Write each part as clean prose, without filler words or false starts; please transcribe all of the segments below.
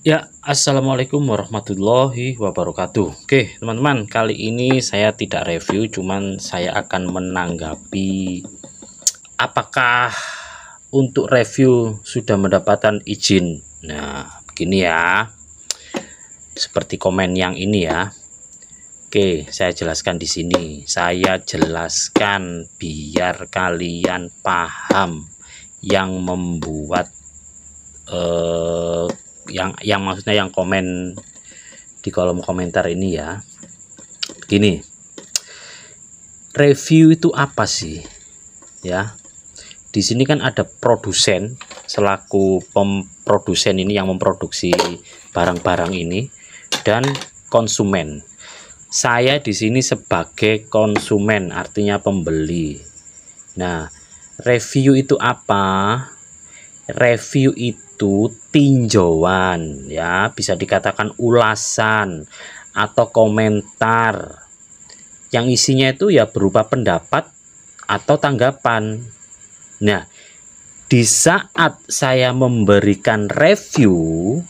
Ya, assalamualaikum warahmatullahi wabarakatuh. Oke, teman-teman, kali ini saya tidak review, cuman saya akan menanggapi apakah untuk review sudah mendapatkan izin. Nah, begini ya, seperti komen yang ini ya. Oke, saya jelaskan di sini. Saya jelaskan biar kalian paham yang membuat yang maksudnya yang komen di kolom komentar ini ya. Begini, review itu apa sih ya? Di sini kan ada produsen selaku pemprodusen ini yang memproduksi barang-barang ini, dan konsumen. Saya di sini sebagai konsumen, artinya pembeli. Nah, review itu apa? Review itu tinjauan ya, bisa dikatakan ulasan atau komentar yang isinya itu ya berupa pendapat atau tanggapan. Nah, di saat saya memberikan review,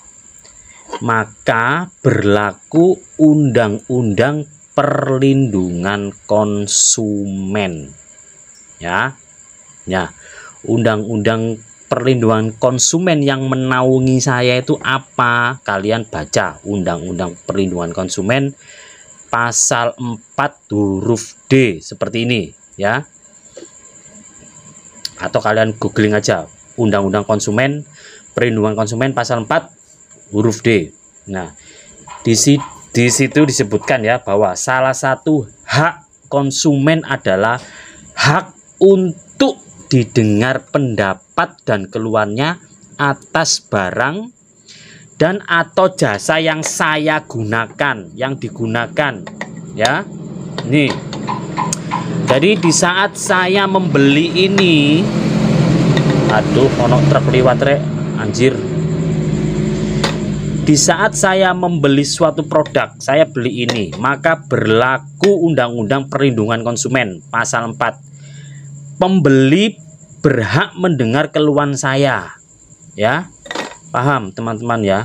maka berlaku Undang-Undang Perlindungan Konsumen ya. Ya, Undang-Undang Perlindungan Konsumen yang menaungi saya itu apa? Kalian baca Undang-Undang Perlindungan Konsumen pasal 4 huruf D seperti ini ya. Atau kalian googling aja Undang-Undang Konsumen, Perlindungan Konsumen pasal 4 huruf D. Nah, di situ disebutkan ya bahwa salah satu hak konsumen adalah hak untuk didengar pendapat dan keluhannya atas barang dan atau jasa yang saya gunakan, yang digunakan ya. Nih, jadi di saat saya membeli ini, aduh, ono truk liwat rek, anjir. Di saat saya membeli suatu produk, saya beli ini, maka berlaku Undang-Undang Perlindungan Konsumen pasal 4. Pembeli berhak mendengar keluhan saya ya, paham teman-teman ya.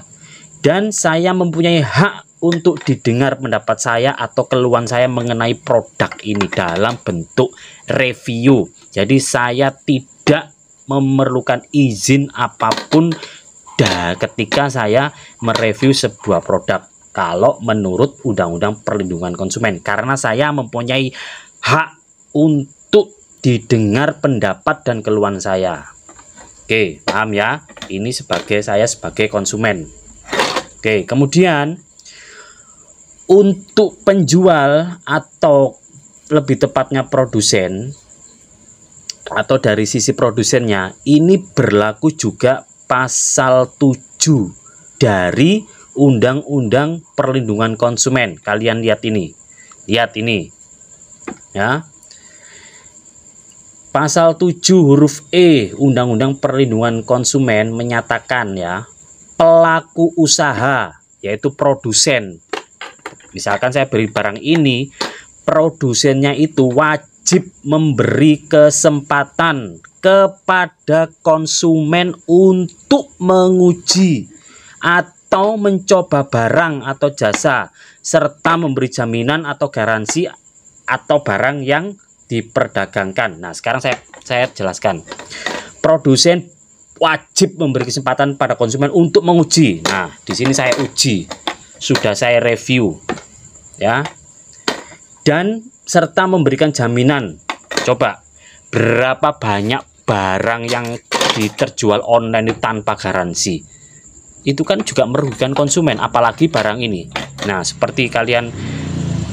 Dan saya mempunyai hak untuk didengar pendapat saya atau keluhan saya mengenai produk ini dalam bentuk review. Jadi saya tidak memerlukan izin apapun ketika saya mereview sebuah produk kalau menurut Undang-Undang Perlindungan Konsumen, karena saya mempunyai hak untuk didengar pendapat dan keluhan saya. Oke, paham ya? Ini saya sebagai konsumen. Oke, kemudian untuk penjual atau lebih tepatnya produsen atau dari sisi produsennya, ini berlaku juga pasal 7 dari Undang-Undang Perlindungan Konsumen. Kalian lihat ini. Lihat ini. Ya. Pasal 7 huruf E Undang-Undang Perlindungan Konsumen menyatakan ya, pelaku usaha yaitu produsen. Misalkan saya beli barang ini, produsennya itu wajib memberi kesempatan kepada konsumen untuk menguji atau mencoba barang atau jasa serta memberi jaminan atau garansi atau barang yang diperdagangkan. Nah, sekarang saya jelaskan. Produsen wajib memberi kesempatan pada konsumen untuk menguji. Nah, di sini saya uji, sudah saya review ya. Dan serta memberikan jaminan. Coba berapa banyak barang yang terjual online itu tanpa garansi? Itu kan juga merugikan konsumen, apalagi barang ini. Nah, seperti kalian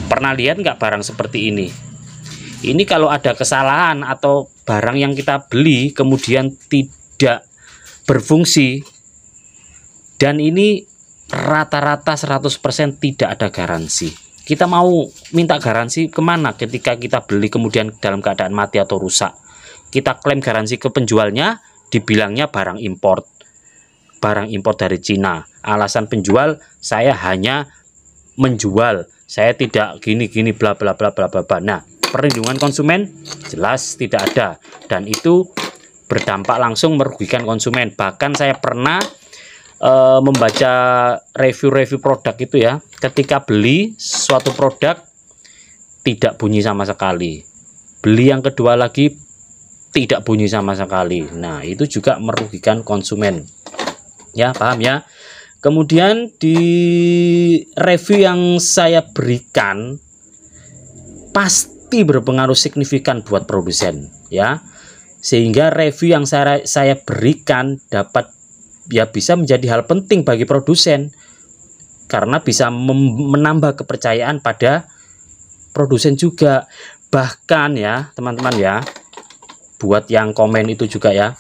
pernah lihat nggak barang seperti ini? Ini kalau ada kesalahan atau barang yang kita beli kemudian tidak berfungsi, dan ini rata-rata 100% tidak ada garansi. Kita mau minta garansi kemana ketika kita beli kemudian dalam keadaan mati atau rusak? Kita klaim garansi ke penjualnya, dibilangnya barang import. Barang import dari Cina. Alasan penjual, saya hanya menjual, saya tidak gini-gini bla bla bla bla bla. Nah, perlindungan konsumen jelas tidak ada, dan itu berdampak langsung merugikan konsumen. Bahkan saya pernah membaca review-review produk itu ya, ketika beli suatu produk tidak bunyi sama sekali, beli yang kedua lagi tidak bunyi sama sekali. Nah, itu juga merugikan konsumen ya, paham ya. Kemudian di review yang saya berikan pasti berpengaruh signifikan buat produsen ya, sehingga review yang saya berikan dapat ya bisa menjadi hal penting bagi produsen karena bisa menambah kepercayaan pada produsen juga. Bahkan ya teman-teman ya, buat yang komen itu juga ya,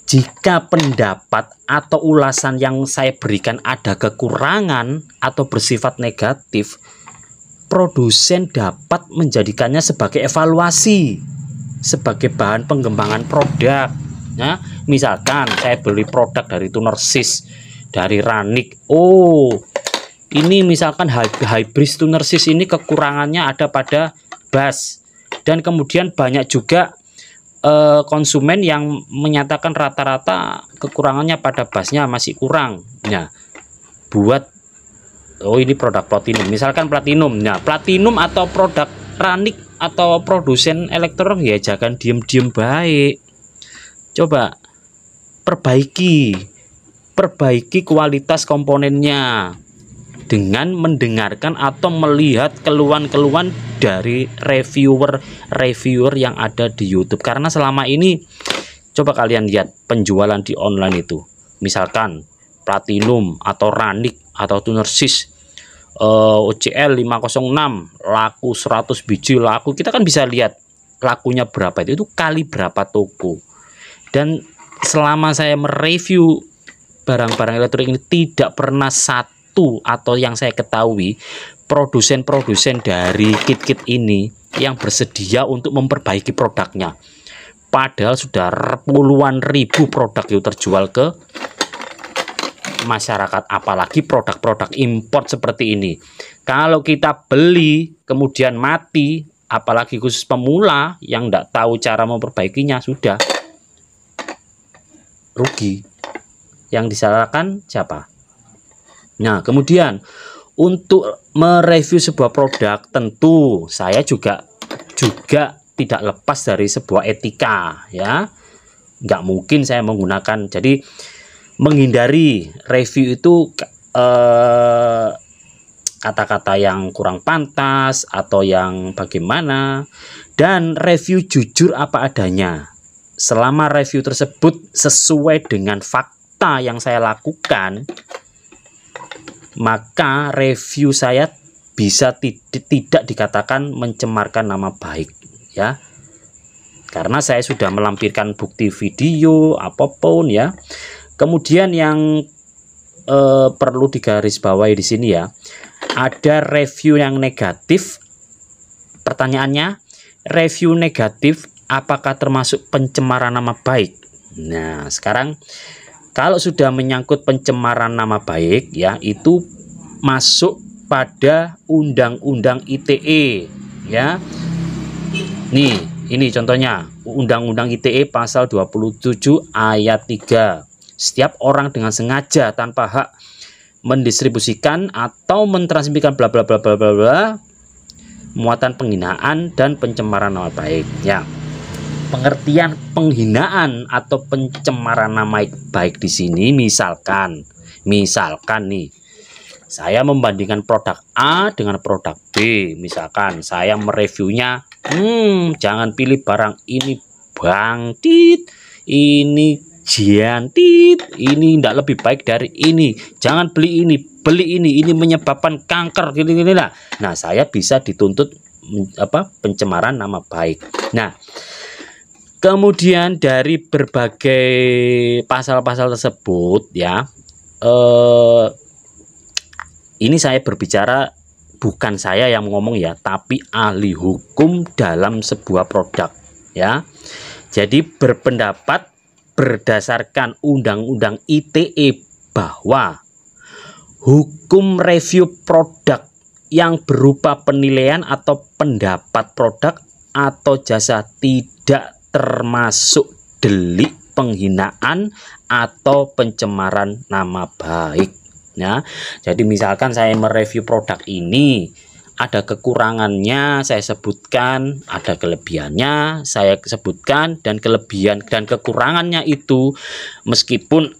jika pendapat atau ulasan yang saya berikan ada kekurangan atau bersifat negatif, produsen dapat menjadikannya sebagai evaluasi, sebagai bahan pengembangan produk. Nah, misalkan saya beli produk dari Tunersis, dari Ranik. Oh, ini misalkan hybrid Tunersis ini kekurangannya ada pada bas. Dan kemudian banyak juga konsumen yang menyatakan rata-rata kekurangannya pada basnya masih kurang. Nah, buat ini produk platinum, misalkan platinum. Nah, platinum atau produk Ranik atau produsen elektronik ya jangan diem-diem baik. Coba perbaiki kualitas komponennya dengan mendengarkan atau melihat keluhan-keluhan dari reviewer yang ada di YouTube. Karena selama ini coba kalian lihat penjualan di online itu, misalkan platinum atau Ranik atau Tunersis, OCL 506 laku 100 biji laku, kita kan bisa lihat lakunya berapa, itu kali berapa toko. Dan selama saya mereview barang-barang elektronik ini tidak pernah satu atau yang saya ketahui produsen-produsen dari kit-kit ini yang bersedia untuk memperbaiki produknya. Padahal sudah puluhan ribu produk itu terjual ke masyarakat, apalagi produk-produk import seperti ini. Kalau kita beli kemudian mati, apalagi khusus pemula yang tidak tahu cara memperbaikinya, sudah rugi. Yang disalahkan siapa? Nah, kemudian untuk mereview sebuah produk tentu saya juga tidak lepas dari sebuah etika ya. Nggak mungkin saya menggunakan, jadi menghindari review itu kata-kata yang kurang pantas atau yang bagaimana, dan review jujur apa adanya. Selama review tersebut sesuai dengan fakta yang saya lakukan, maka review saya bisa tidak dikatakan mencemarkan nama baik ya, karena saya sudah melampirkan bukti video apapun ya. Kemudian yang perlu digarisbawahi di sini ya, ada review yang negatif. Pertanyaannya, review negatif apakah termasuk pencemaran nama baik? Nah, sekarang kalau sudah menyangkut pencemaran nama baik ya, itu masuk pada Undang-Undang ITE ya. Nih, ini contohnya Undang-Undang ITE pasal 27 ayat 3. Setiap orang dengan sengaja tanpa hak mendistribusikan atau mentransmisikan bla bla bla bla bla bla muatan penghinaan dan pencemaran nama baik ya. Pengertian penghinaan atau pencemaran nama baik di sini misalkan nih, saya membandingkan produk A dengan produk B. Misalkan saya mereviewnya, jangan pilih barang ini bangtit, ini jantit, ini tidak lebih baik dari ini, jangan beli ini, beli ini menyebabkan kanker gini lah. Nah, saya bisa dituntut pencemaran nama baik. Nah, kemudian dari berbagai pasal-pasal tersebut ya, ini saya berbicara, bukan saya yang ngomong ya, tapi ahli hukum dalam sebuah produk ya. Jadi berpendapat berdasarkan Undang-Undang ITE bahwa hukum review produk yang berupa penilaian atau pendapat produk atau jasa tidak termasuk delik penghinaan atau pencemaran nama baik. Ya, jadi misalkan saya mereview produk ini, ada kekurangannya saya sebutkan, ada kelebihannya saya sebutkan, dan kelebihan dan kekurangannya itu meskipun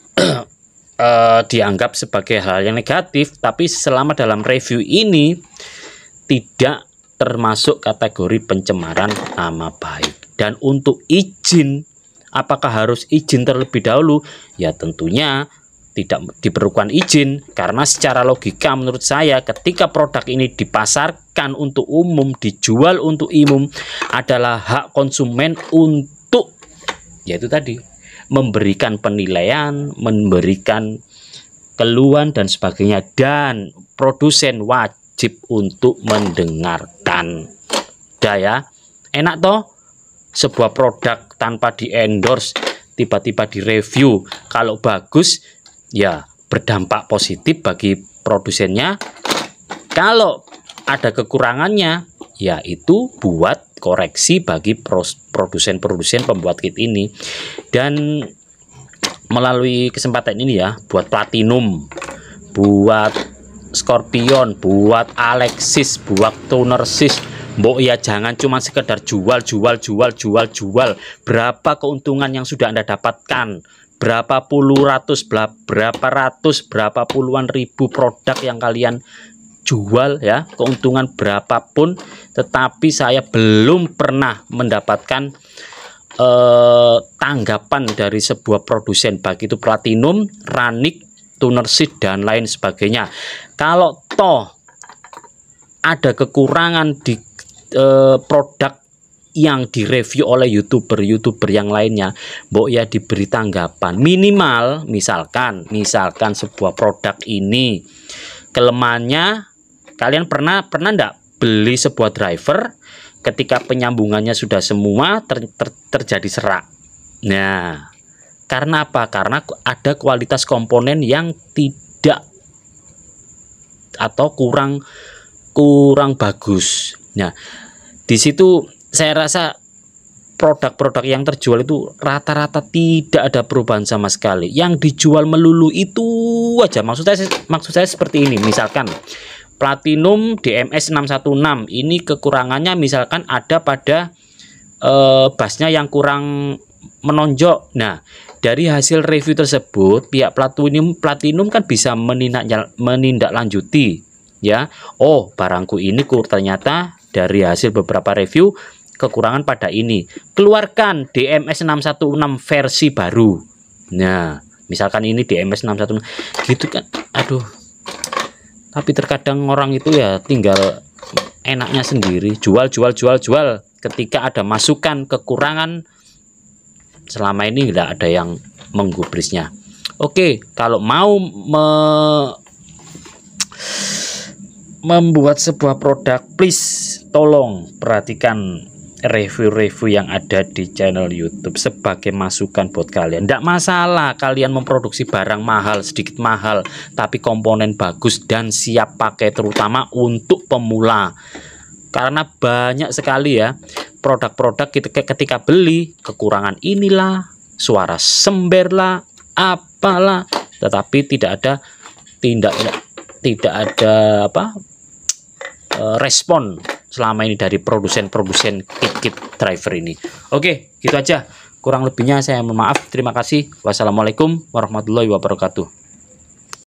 dianggap sebagai hal yang negatif, tapi selama dalam review ini tidak termasuk kategori pencemaran nama baik. Dan untuk izin, apakah harus izin terlebih dahulu? Ya tentunya tidak diperlukan izin, karena secara logika menurut saya ketika produk ini dipasarkan untuk umum, dijual untuk umum, adalah hak konsumen untuk, yaitu tadi, memberikan penilaian, memberikan keluhan dan sebagainya, dan produsen wajib untuk mendengarkan. Udah ya, enak toh sebuah produk tanpa di endorse tiba-tiba direview, kalau bagus ya berdampak positif bagi produsennya, kalau ada kekurangannya ya itu buat koreksi bagi produsen-produsen pembuat kit ini. Dan melalui kesempatan ini ya, buat Platinum, buat Scorpion, buat Alexis, buat Tunersis, mbok ya jangan cuma sekedar jual. Berapa keuntungan yang sudah Anda dapatkan? Berapa puluhan ribu produk yang kalian jual ya, keuntungan berapapun, tetapi saya belum pernah mendapatkan tanggapan dari sebuah produsen, baik itu Platinum, Ranik, Tunersis dan lain sebagainya. Kalau toh ada kekurangan di produk yang direview oleh youtuber yang lainnya, mbok ya diberi tanggapan minimal. Misalkan sebuah produk ini kelemahannya, kalian pernah enggak beli sebuah driver ketika penyambungannya sudah semua terjadi serak? Nah, karena apa? Karena ada kualitas komponen yang tidak atau kurang bagus. Nah, di situ saya rasa produk-produk yang terjual itu rata-rata tidak ada perubahan sama sekali. Yang dijual melulu itu aja. Maksud saya seperti ini. Misalkan Platinum DMS 616 ini kekurangannya misalkan ada pada bassnya yang kurang menonjok. Nah, dari hasil review tersebut pihak Platinum kan bisa menindaklanjuti ya. Oh, barangku ini ternyata dari hasil beberapa review kekurangan pada ini, keluarkan DMS 616 versi baru. Nah, misalkan ini DMS 616 gitu kan. Aduh, tapi terkadang orang itu ya tinggal enaknya sendiri, jual. Ketika ada masukan kekurangan, selama ini tidak ada yang menggubrisnya. Oke, kalau mau membuat sebuah produk, please tolong perhatikan review-review yang ada di channel YouTube sebagai masukan buat kalian. Tidak masalah kalian memproduksi barang mahal, sedikit mahal, tapi komponen bagus dan siap pakai, terutama untuk pemula. Karena banyak sekali ya produk-produk ketika beli kekurangan inilah, suara sember lah, apalah, tetapi tidak ada respon selama ini dari produsen kit driver ini. Oke, gitu aja. Kurang lebihnya saya mohon maaf. Terima kasih. Wassalamualaikum warahmatullahi wabarakatuh.